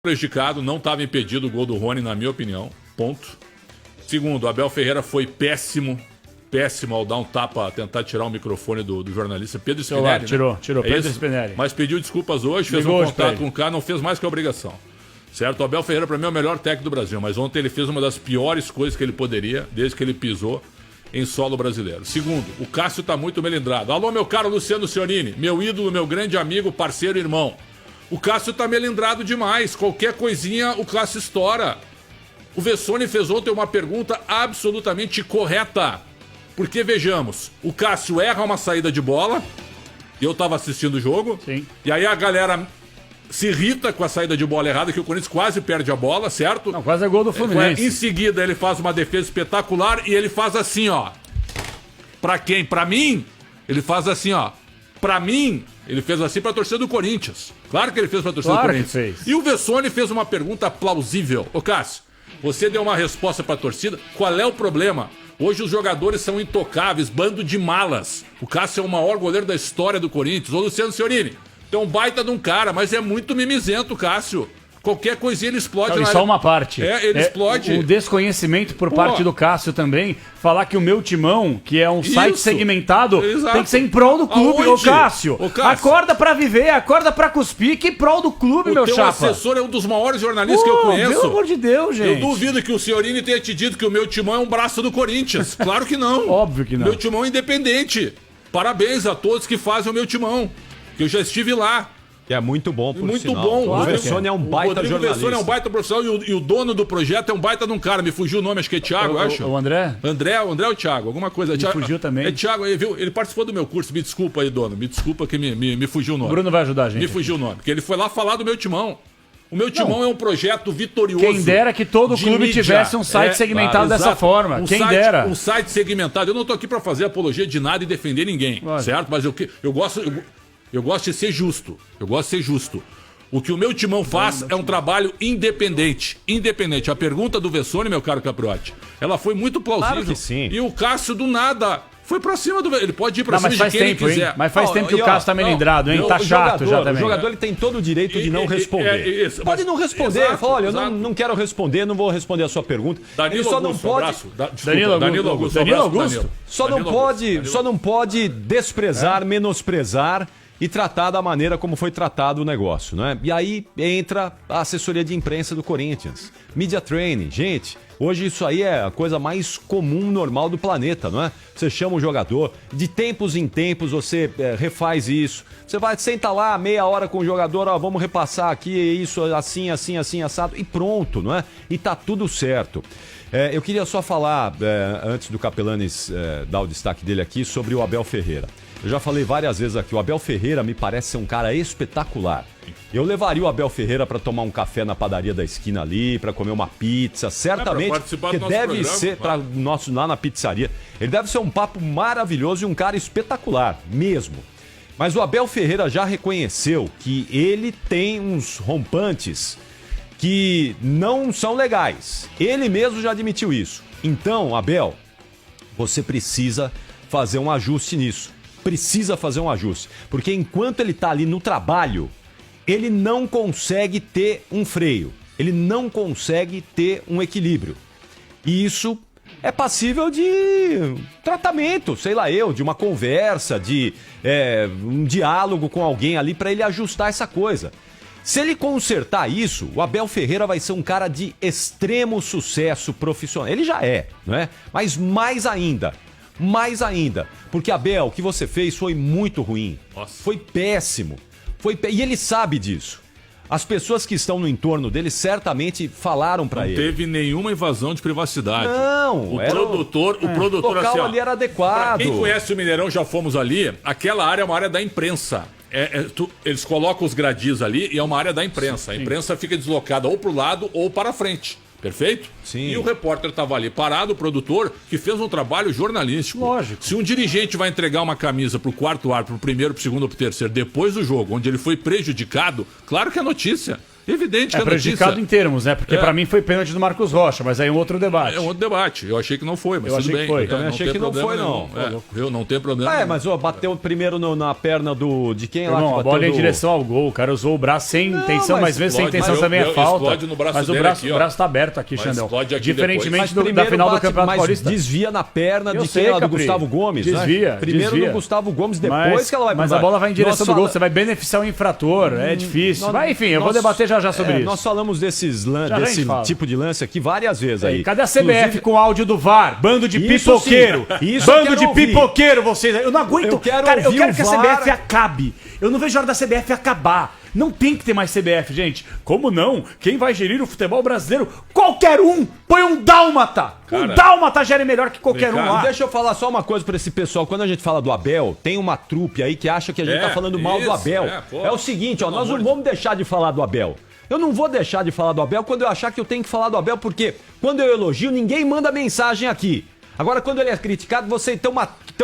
prejudicado, não estava impedido o gol do Rony, na minha opinião. Ponto. Segundo, o Abel Ferreira foi péssimo ao dar um tapa, tentar tirar o microfone do jornalista Pedro Spinelli. Tirou Pedro Spinelli. Mas pediu desculpas hoje, fez um contrato com o cara, não fez mais que a obrigação. Certo? O Abel Ferreira, para mim, é o melhor técnico do Brasil, mas ontem ele fez uma das piores coisas que ele poderia, desde que ele pisou em solo brasileiro. Segundo, o Cássio tá muito melindrado. Alô, meu caro Luciano Sionini, meu ídolo, meu grande amigo, parceiro, irmão. O Cássio tá melindrado demais. Qualquer coisinha, o Cássio estoura. O Vessone fez ontem uma pergunta absolutamente correta. Porque, vejamos, o Cássio erra uma saída de bola, eu tava assistindo o jogo, sim. E aí a galera se irrita com a saída de bola errada, que o Corinthians quase perde a bola, certo? Não, quase é gol do Fluminense. Em seguida, ele faz uma defesa espetacular e ele faz assim, ó. Pra quem? Pra mim, ele faz assim, ó. Pra mim, ele fez assim pra torcida do Corinthians. Claro que ele fez pra torcida do Corinthians. Fez. E o Vessone fez uma pergunta plausível. Ô, Cássio, você deu uma resposta pra torcida. Qual é o problema? Hoje os jogadores são intocáveis, bando de malas. O Cássio é o maior goleiro da história do Corinthians. Ô, Luciano Siorini, tem um baita de um cara, mas é muito mimizento, Cássio. Qualquer coisinha ele explode. Não, só uma parte. Ele explode. O desconhecimento por parte do Cássio também. Falar que o Meu Timão, que é um site segmentado, tem que ser em prol do clube. Ô Cássio, acorda pra viver, acorda pra cuspir. Que prol do clube, meu chapa? O teu assessor é um dos maiores jornalistas que eu conheço. Pelo amor de Deus, gente. Eu duvido que o Siorini tenha te dito que o Meu Timão é um braço do Corinthians. Claro que não. Óbvio que não. Meu Timão é independente. Parabéns a todos que fazem o Meu Timão. Que eu já estive lá. Que é muito bom, por muito sinal. Bom. O Vessone é um baita jornalista. O Vessone é um baita profissional e o dono do projeto é um baita de um cara. Me fugiu o nome, acho que é Thiago, acho. O André? André ou Thiago, alguma coisa. Me fugiu também. É Thiago, ele participou do meu curso. Me desculpa aí, dono. Me desculpa que me fugiu o nome. O Bruno vai ajudar a gente. Me fugiu o nome. Porque ele foi lá falar do Meu Timão. O Meu Timão é um projeto vitorioso. Quem dera que todo clube tivesse um site segmentado dessa forma. Quem dera. Um site segmentado. Eu não tô aqui pra fazer apologia de nada e defender ninguém, certo? Mas eu gosto de ser justo. Eu gosto de ser justo. O que o Meu Timão faz é um trabalho independente. Independente. A pergunta do Vessone, meu caro Capriotti, ela foi muito plausível. Claro que sim. E o Cássio, do nada, foi pra cima do... Ele pode ir pra cima de quem ele quiser. Hein? Mas faz tempo que o Cássio tá melindrado, hein? Tá chato já também. O jogador ele tem todo o direito de não responder. Pode não responder. Exato, fala, olha, eu não quero responder, não vou responder a sua pergunta. Danilo ele só Augusto, não pode... Danilo Augusto. Só não pode desprezar, menosprezar e tratar da maneira como foi tratado o negócio, né? E aí entra a assessoria de imprensa do Corinthians. Media training, gente, hoje isso aí é a coisa mais comum, normal do planeta, não é? Você chama o jogador, de tempos em tempos você refaz isso. Você vai, senta lá, meia hora com o jogador, ó, vamos repassar aqui isso assim, assado, e pronto, não é? E tá tudo certo. Eu queria só falar, antes do Capelanes dar o destaque dele aqui, sobre o Abel Ferreira. Eu já falei várias vezes aqui, o Abel Ferreira me parece ser um cara espetacular. Eu levaria o Abel Ferreira para tomar um café na padaria da esquina ali, para comer uma pizza, certamente, que deve ser para nosso lá na pizzaria. Ele deve ser um papo maravilhoso e um cara espetacular, mesmo. Mas o Abel Ferreira já reconheceu que ele tem uns rompantes que não são legais. Ele mesmo já admitiu isso. Então, Abel, você precisa fazer um ajuste nisso. Precisa fazer um ajuste. Porque enquanto ele tá ali no trabalho, ele não consegue ter um freio. Ele não consegue ter um equilíbrio. E isso é passível de tratamento, sei lá de uma conversa, de um diálogo com alguém ali para ele ajustar essa coisa. Se ele consertar isso, o Abel Ferreira vai ser um cara de extremo sucesso profissional. Ele já é, não é? Mas mais ainda, porque Abel, o que você fez foi muito ruim. Nossa. Foi péssimo. E ele sabe disso. As pessoas que estão no entorno dele certamente falaram pra ele. Não teve nenhuma invasão de privacidade. Não. O produtor o local assim, ali era adequado. Pra quem conhece o Mineirão, já fomos ali, aquela área é uma área da imprensa. Eles colocam os gradis ali e é uma área da imprensa. Sim. A imprensa fica deslocada ou pro lado ou para frente. Perfeito? Sim. E o repórter estava ali parado, o produtor, que fez um trabalho jornalístico. Lógico. Se um dirigente vai entregar uma camisa pro quarto árbitro, pro primeiro, pro segundo ou pro terceiro, depois do jogo, onde ele foi prejudicado, claro que é notícia. Evidente que é prejudicado em termos, né? Porque pra mim foi pênalti do Marcos Rocha, mas aí é um outro debate. É um outro debate. Eu achei que não foi, mas eu tudo bem. Foi. Eu também achei que não foi, não. Eu não tenho problema. Mas bateu primeiro na perna de quem lá? Não, a bola ia em direção ao gol. O cara usou o braço sem intenção, mas mesmo sem intenção também é falta. No braço mas o braço tá aberto aqui, Xandão. Diferentemente da final do Campeonato Paulista. Desvia na perna de quem lá? Do Gustavo Gomes, né? Primeiro no Gustavo Gomes, depois que ela vai... Mas a bola vai em direção do gol, você vai beneficiar o infrator, é difícil. Mas enfim, eu vou debater já sobre isso. Nós falamos desse tipo de lance aqui várias vezes aí. Cadê a CBF com o áudio do VAR? Bando de pipoqueiro. Bando de pipoqueiro, vocês. Eu não aguento. Eu quero que a CBF acabe. Eu não vejo a hora da CBF acabar. Não tem que ter mais CBF, gente. Como não? Quem vai gerir o futebol brasileiro? Qualquer um! Põe um dálmata! Um dálmata gere melhor que qualquer um lá. Deixa eu falar só uma coisa pra esse pessoal. Quando a gente fala do Abel, tem uma trupe aí que acha que a gente tá falando mal do Abel. É o seguinte, ó, nós não vamos deixar de falar do Abel. Eu não vou deixar de falar do Abel quando eu achar que eu tenho que falar do Abel, porque quando eu elogio, ninguém manda mensagem aqui. Agora, quando ele é criticado, você tem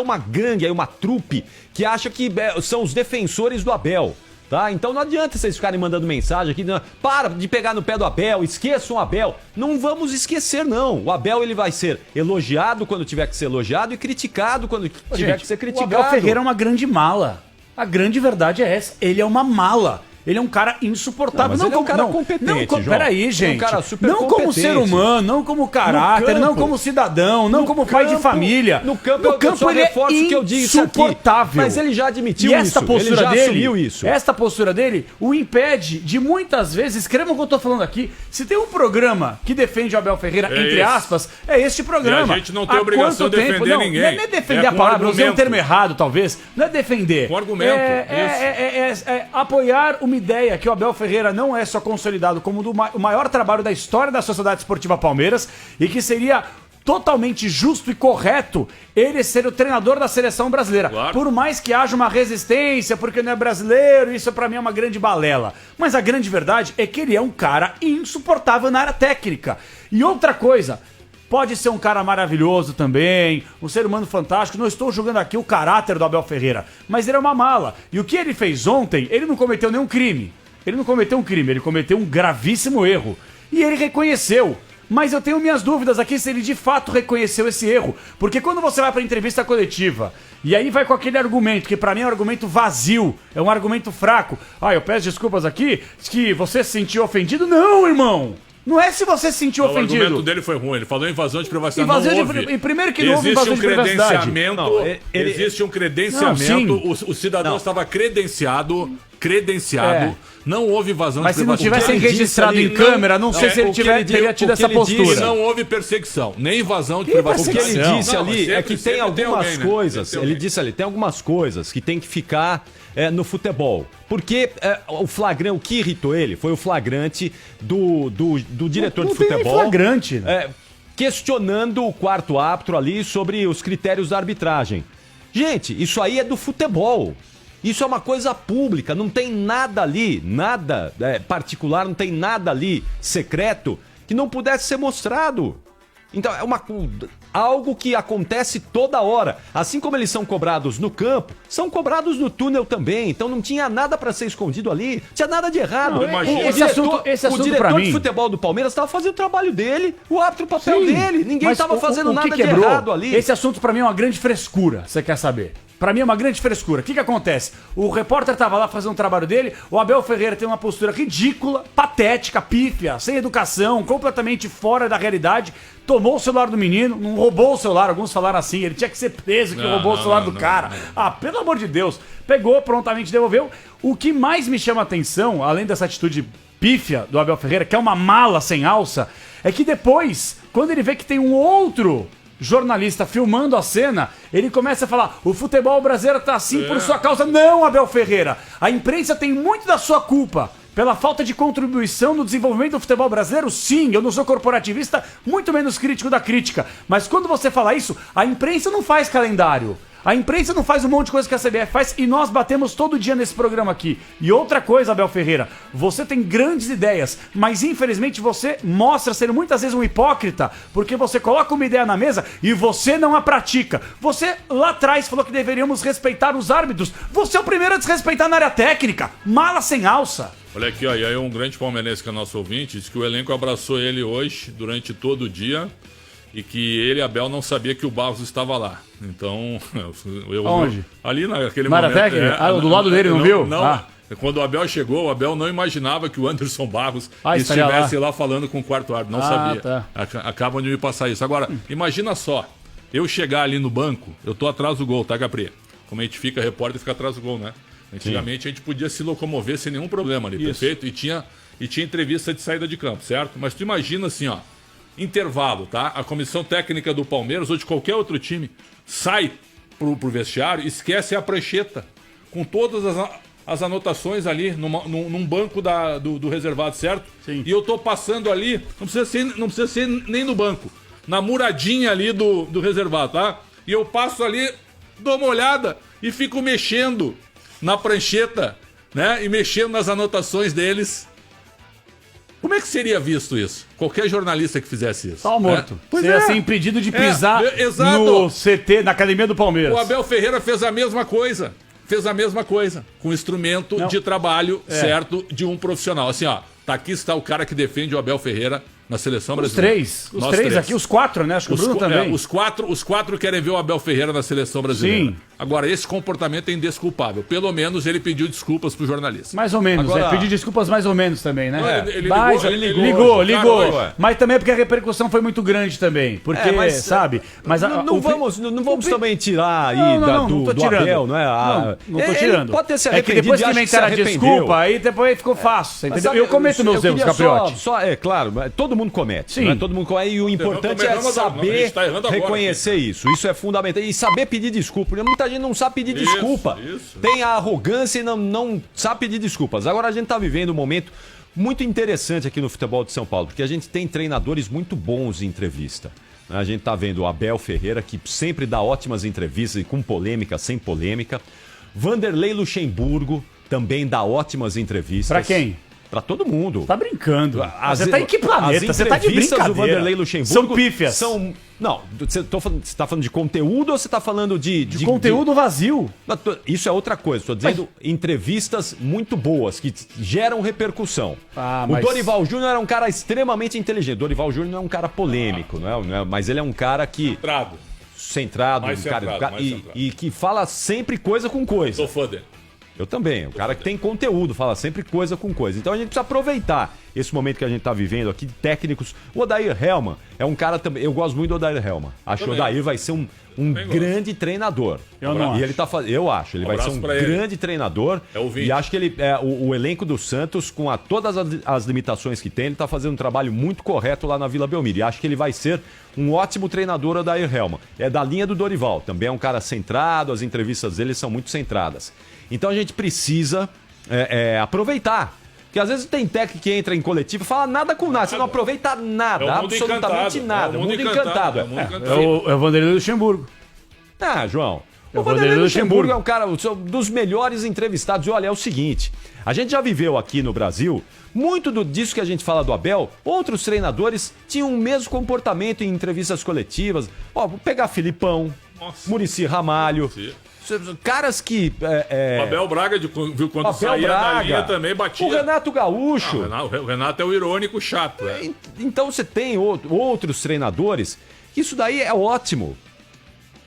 uma gangue aí, uma trupe, que acha que são os defensores do Abel. Tá? Então não adianta vocês ficarem mandando mensagem aqui. Não, para de pegar no pé do Abel, esqueçam o Abel. Não vamos esquecer, não. O Abel ele vai ser elogiado quando tiver que ser elogiado e criticado quando tiver que ser criticado. O Abel Ferreira é uma grande mala. A grande verdade é essa. Ele é uma mala. Ele é um cara insuportável. Não, ele é um cara competente, João. Peraí, gente. É um cara super não como ser humano, não como caráter, não como cidadão, não como pai de família. No campo ele é insuportável. Mas ele já admitiu isso. Ele já assumiu isso. Esta postura dele o impede de muitas vezes, escrevam o que eu tô falando aqui, se tem um programa que defende o Abel Ferreira, entre aspas, é este programa. E a gente não tem obrigação de defender ninguém. Não é defender a palavra, usei um termo errado, talvez. Não é defender. Com argumento. É apoiar uma ideia que o Abel Ferreira não é só consolidado como o maior trabalho da história da Sociedade Esportiva Palmeiras e que seria totalmente justo e correto ele ser o treinador da seleção brasileira. Claro. Por mais que haja uma resistência, porque não é brasileiro, isso pra mim é uma grande balela. Mas a grande verdade é que ele é um cara insuportável na área técnica. E outra coisa... Pode ser um cara maravilhoso também, um ser humano fantástico. Não estou julgando aqui o caráter do Abel Ferreira, mas ele é uma mala. E o que ele fez ontem, ele não cometeu nenhum crime. Ele não cometeu um crime, ele cometeu um gravíssimo erro. E ele reconheceu. Mas eu tenho minhas dúvidas aqui se ele de fato reconheceu esse erro. Porque quando você vai pra entrevista coletiva, e aí vai com aquele argumento, que pra mim é um argumento vazio, é um argumento fraco. Eu peço desculpas aqui, que você se sentiu ofendido. Não, irmão! Não é se você se sentiu ofendido. O argumento dele foi ruim. Ele falou invasão de privacidade. Primeiro que não houve invasão de privacidade. Existe um credenciamento. O cidadão estava credenciado. Não houve invasão de privacidade. Mas se não tivessem registrado em câmera, não sei se ele teria tido essa postura. Não houve perseguição, nem invasão de privacidade. O que ele disse ali é que tem algumas coisas. Ele disse ali, tem algumas coisas que tem que ficar no futebol. Porque o que irritou ele foi o flagrante do diretor de futebol. Flagrante, né? Questionando o quarto árbitro ali sobre os critérios da arbitragem. Gente, isso aí é do futebol. Isso é uma coisa pública, não tem nada ali, nada particular, não tem nada ali secreto que não pudesse ser mostrado. Então é algo que acontece toda hora. Assim como eles são cobrados no campo, são cobrados no túnel também. Então não tinha nada para ser escondido ali, não tinha nada de errado. Esse o diretor de futebol do Palmeiras estava fazendo o trabalho dele, o árbitro o papel dele. Ninguém estava fazendo nada de errado ali. Esse assunto para mim é uma grande frescura, você quer saber? Pra mim é uma grande frescura. O que acontece? O repórter tava lá fazendo o trabalho dele, o Abel Ferreira tem uma postura ridícula, patética, pífia, sem educação, completamente fora da realidade. Tomou o celular do menino, não roubou o celular, alguns falaram assim, ele tinha que ser preso que roubou o celular do cara. Pelo amor de Deus. Pegou, prontamente devolveu. O que mais me chama a atenção, além dessa atitude pífia do Abel Ferreira, que é uma mala sem alça, é que depois, quando ele vê que tem um outro jornalista filmando a cena, ele começa a falar: o futebol brasileiro tá assim por sua causa. Não, Abel Ferreira, a imprensa tem muito da sua culpa pela falta de contribuição no desenvolvimento do futebol brasileiro. Sim, eu não sou corporativista, muito menos crítico da crítica, mas quando você fala isso, a imprensa não faz calendário. A imprensa não faz um monte de coisa que a CBF faz e nós batemos todo dia nesse programa aqui. E outra coisa, Abel Ferreira, você tem grandes ideias, mas infelizmente você mostra ser muitas vezes um hipócrita, porque você coloca uma ideia na mesa e você não a pratica. Você lá atrás falou que deveríamos respeitar os árbitros. Você é o primeiro a desrespeitar na área técnica. Mala sem alça. Olha aqui, ó, e aí um grande palmeirense que é nosso ouvinte, disse que o elenco abraçou ele hoje, durante todo o dia, e que ele e Abel não sabia que o Barros estava lá. Então, eu... Onde? Ali naquele na momento... técnica? Do lado dele, não viu? Não, quando o Abel chegou, o Abel não imaginava que o Anderson Barros estivesse lá falando com o quarto árbitro, não sabia. Tá. Acabam de me passar isso. Agora, imagina só, eu chegar ali no banco, eu tô atrás do gol, tá, Capri? Como a gente fica, repórter fica atrás do gol, né? Antigamente a gente podia se locomover sem nenhum problema ali, perfeito? E tinha entrevista de saída de campo, certo? Mas tu imagina assim, ó, intervalo, tá? A comissão técnica do Palmeiras ou de qualquer outro time sai pro vestiário, esquece a prancheta com todas as anotações ali num banco do reservado, certo? Sim. E eu tô passando ali, não precisa ser nem no banco, na muradinha ali do reservado, tá? E eu passo ali, dou uma olhada e fico mexendo na prancheta, né? E mexendo nas anotações deles. Como é que seria visto isso? Qualquer jornalista que fizesse isso. Tá morto. Pois Seria assim, impedido de pisar no CT, na academia do Palmeiras. O Abel Ferreira fez a mesma coisa. Com instrumento de trabalho, certo, de um profissional. Assim, ó, aqui está o cara que defende o Abel Ferreira na seleção brasileira. Os três aqui, os quatro, né? Acho que o Bruno também. Os quatro querem ver o Abel Ferreira na seleção brasileira. Sim. Agora, esse comportamento é indesculpável. Pelo menos ele pediu desculpas pro jornalista. Mais ou menos, pediu desculpas mais ou menos também, né? Ele ligou. Mas também é porque a repercussão foi muito grande também. Porque, sabe? Mas não vamos também tirar aí do Abel, não é? Não tô tirando. Pode ter se arrependido. É que depois que inventaram a desculpa, aí depois ficou fácil. Entendeu? Eu cometo meus erros, Capriotti. É claro, todo mundo comete. Sim. Né? Todo mundo comete. E o importante é saber reconhecer isso. Isso é fundamental. E saber pedir desculpa. Muita gente não sabe pedir desculpa. Isso. Tem a arrogância e não sabe pedir desculpas. Agora a gente está vivendo um momento muito interessante aqui no futebol de São Paulo, porque a gente tem treinadores muito bons em entrevista. A gente está vendo o Abel Ferreira, que sempre dá ótimas entrevistas e com polêmica, sem polêmica. Vanderlei Luxemburgo também dá ótimas entrevistas. Pra quem? Pra todo mundo. Tá brincando. Você tá em que planeta? Você tá de brincadeira. Do Vanderlei Luxemburgo são pífias. Não, você tá falando de conteúdo ou você tá falando de conteúdo vazio? Isso é outra coisa. Tô dizendo entrevistas muito boas, que geram repercussão. O Dorival Júnior era um cara extremamente inteligente. Dorival Júnior não é um cara polêmico, não é, mas ele é um cara que... Centrado. E que fala sempre coisa com coisa. Sou fã dele. Eu também, o cara que tem conteúdo, fala sempre coisa com coisa. Então a gente precisa aproveitar esse momento que a gente tá vivendo aqui de técnicos. O Odair Hellmann é um cara também. Eu gosto muito do Odair Hellmann. Acho que o Odair vai ser um grande treinador. Eu acho. Ele vai ser um grande treinador. E acho que ele o elenco do Santos, com todas as limitações que tem, ele tá fazendo um trabalho muito correto lá na Vila Belmiro. E acho que ele vai ser um ótimo treinador, Odair Hellmann. É da linha do Dorival. Também é um cara centrado, as entrevistas dele são muito centradas. Então a gente precisa aproveitar. Porque às vezes tem técnico que entra em coletivo e fala nada com nada. Você não aproveita nada, absolutamente nada. É o mundo encantado. É o Vanderlei Luxemburgo. João. O Vanderlei Luxemburgo é um cara dos melhores entrevistados. E olha, é o seguinte, a gente já viveu aqui no Brasil, muito disso que a gente fala do Abel, outros treinadores tinham o mesmo comportamento em entrevistas coletivas. Vou pegar Filipão, Muricy Ramalho... Caras que... O Abel Braga, viu quando saía da linha também, batia. O Renato Gaúcho. O Renato é o irônico chato. Então você tem outros treinadores, isso daí é ótimo.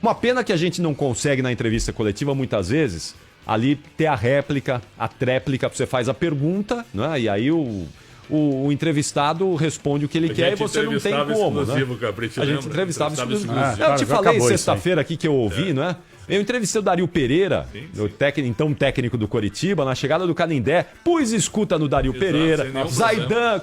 Uma pena que a gente não consegue na entrevista coletiva, muitas vezes, ali ter a réplica, a tréplica, você faz a pergunta, né? E aí o entrevistado responde o que ele quer e você não tem como, né? A gente entrevistava exclusivo. Eu te falei sexta-feira aqui que eu ouvi, né? Eu entrevistei o Dario Pereira, então técnico do Coritiba, na chegada do Canindé, pus escuta no Dario Pereira.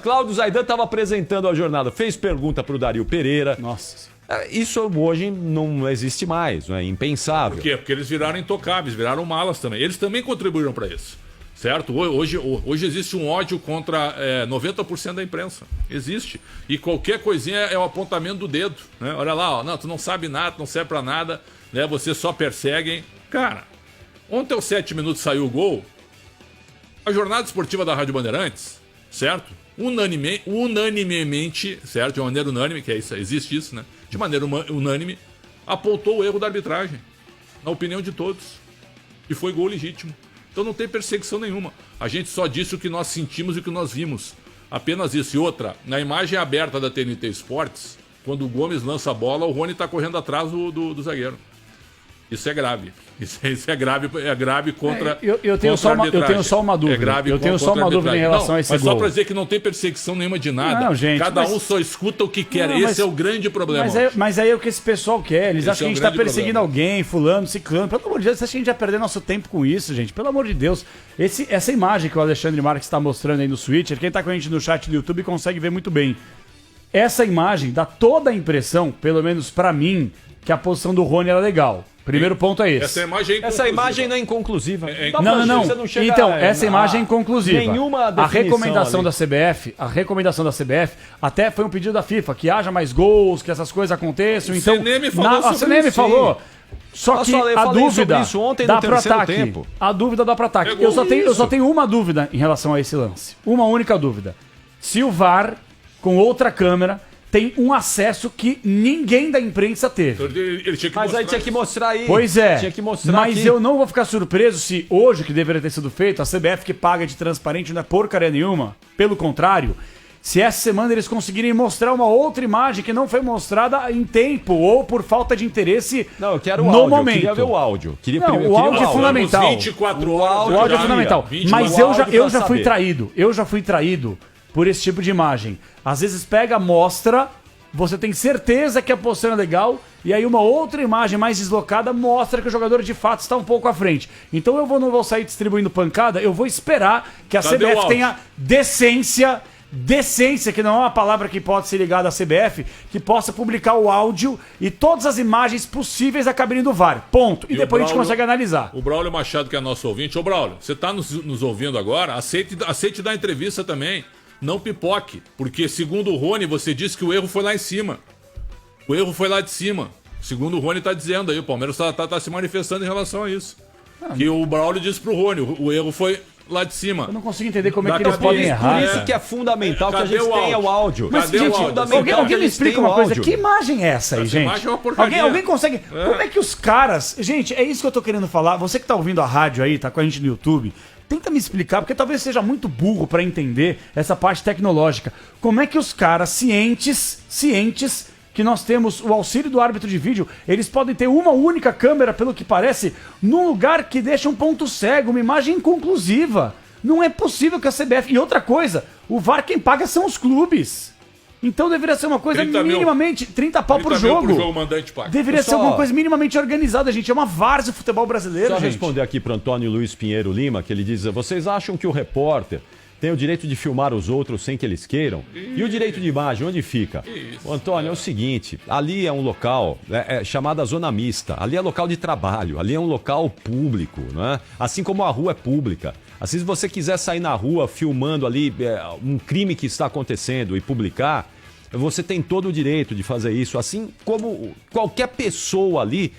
Cláudio Zaidan estava apresentando a jornada, fez pergunta pro Dario Pereira. Nossa. Isso hoje não existe mais, não é impensável. Por quê? Porque eles viraram intocáveis, viraram malas também. Eles também contribuíram para isso. Certo? Hoje existe um ódio contra 90% da imprensa. Existe. E qualquer coisinha é o apontamento do dedo. Né? Olha lá, ó, não, tu não sabe nada, tu não serve pra nada, né? Vocês só perseguem. Cara, ontem aos 7 minutos saiu o gol. A jornada esportiva da Rádio Bandeirantes, certo? Unanimemente, certo? De maneira unânime, que é isso, existe isso, né? De maneira unânime, apontou o erro da arbitragem. Na opinião de todos. E foi gol legítimo. Então não tem perseguição nenhuma. A gente só disse o que nós sentimos e o que nós vimos. Apenas isso. E outra, na imagem aberta da TNT Esportes, quando o Gomes lança a bola, o Rony está correndo atrás do zagueiro. Isso é grave. Isso é grave contra. Eu tenho só uma dúvida. É grave eu tenho só uma dúvida em relação a esse mas gol. Só para dizer que não tem perseguição nenhuma de nada. Não, gente, Cada um só escuta o que quer. Esse é o grande problema. Mas aí é o que esse pessoal quer. Eles acham que a gente está perseguindo alguém, fulano, ciclano. Pelo amor de Deus, você acha que a gente vai perder nosso tempo com isso, gente? Pelo amor de Deus. Essa imagem que o Alexandre Marques está mostrando aí no Switcher, quem está com a gente no chat do YouTube consegue ver muito bem. Essa imagem dá toda a impressão, pelo menos para mim, que a posição do Rony era legal. Primeiro ponto é esse. Essa imagem não é inconclusiva. Não. Então, essa imagem é inconclusiva. Nenhuma definição. A recomendação da CBF até foi um pedido da FIFA, que haja mais gols, que essas coisas aconteçam. Então, a CNM falou. Só que a dúvida dá pro ataque. A dúvida dá pro ataque. Eu só tenho uma dúvida em relação a esse lance. Uma única dúvida. Se o VAR, com outra câmera, tem um acesso que ninguém da imprensa teve. Mas aí tinha que mostrar aí. Pois é. Tinha que mostrar mas aqui. Eu não vou ficar surpreso se hoje, que deveria ter sido feito, a CBF que paga de transparente não é porcaria nenhuma. Pelo contrário, se essa semana eles conseguirem mostrar uma outra imagem que não foi mostrada em tempo ou por falta de interesse não, eu quero o no áudio. momento. Eu queria ver o áudio. O áudio é fundamental. 24 horas. O áudio é fundamental. Mas eu já fui traído. Eu já fui traído por esse tipo de imagem. Às vezes pega, mostra, você tem certeza que a posição é legal, e aí uma outra imagem mais deslocada mostra que o jogador de fato está um pouco à frente. Então eu não vou sair distribuindo pancada, eu vou esperar que a CBF tenha decência, que não é uma palavra que pode ser ligada à CBF, que possa publicar o áudio e todas as imagens possíveis da cabine do VAR. Ponto. E depois a gente consegue analisar. O Braulio Machado, que é nosso ouvinte. Ô, Braulio, você está nos ouvindo agora? Aceite dar entrevista também. Não pipoque, porque segundo o Rony, você disse que o erro foi lá em cima. O erro foi lá de cima. Segundo o Rony está dizendo aí, o Palmeiras tá se manifestando em relação a isso. Que o Braulio disse pro Rony, o erro foi lá de cima. Eu não consigo entender como é que eles podem errar. Por isso que é fundamental que a gente tenha o áudio. Mas, gente, alguém me explica uma coisa. Que imagem é essa aí, gente? Imagem é uma porcaria. Alguém consegue... Como é que os caras... Gente, é isso que eu tô querendo falar. Você que tá ouvindo a rádio aí, tá com a gente no YouTube... Tenta me explicar, porque talvez seja muito burro para entender essa parte tecnológica. Como é que os caras cientes que nós temos o auxílio do árbitro de vídeo, eles podem ter uma única câmera, pelo que parece, num lugar que deixa um ponto cego, uma imagem inconclusiva. Não é possível que a CBF... E outra coisa, o VAR quem paga são os clubes. Então deveria ser uma coisa minimamente... 30 pau por jogo. Deveria ser alguma coisa minimamente organizada, gente. É uma várzea do futebol brasileiro, Só gente. Responder aqui pro Antônio Luiz Pinheiro Lima, que ele diz: vocês acham que o repórter tem o direito de filmar os outros sem que eles queiram? E o direito de imagem, onde fica? O Antônio, é o seguinte, ali é um local chamada zona mista, ali é local de trabalho, ali é um local público, né? Assim como a rua é pública. Assim, se você quiser sair na rua filmando ali um crime que está acontecendo e publicar, você tem todo o direito de fazer isso, assim como qualquer pessoa ali,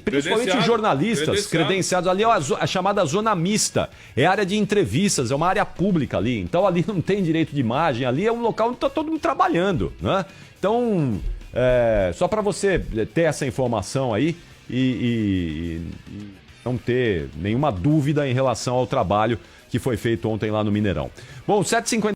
principalmente jornalistas credenciados. Ali é a chamada zona mista, é área de entrevistas, é uma área pública ali, então ali não tem direito de imagem, ali é um local onde está todo mundo trabalhando, né? Então, só para você ter essa informação aí e não ter nenhuma dúvida em relação ao trabalho que foi feito ontem lá no Mineirão. Bom, 7h50.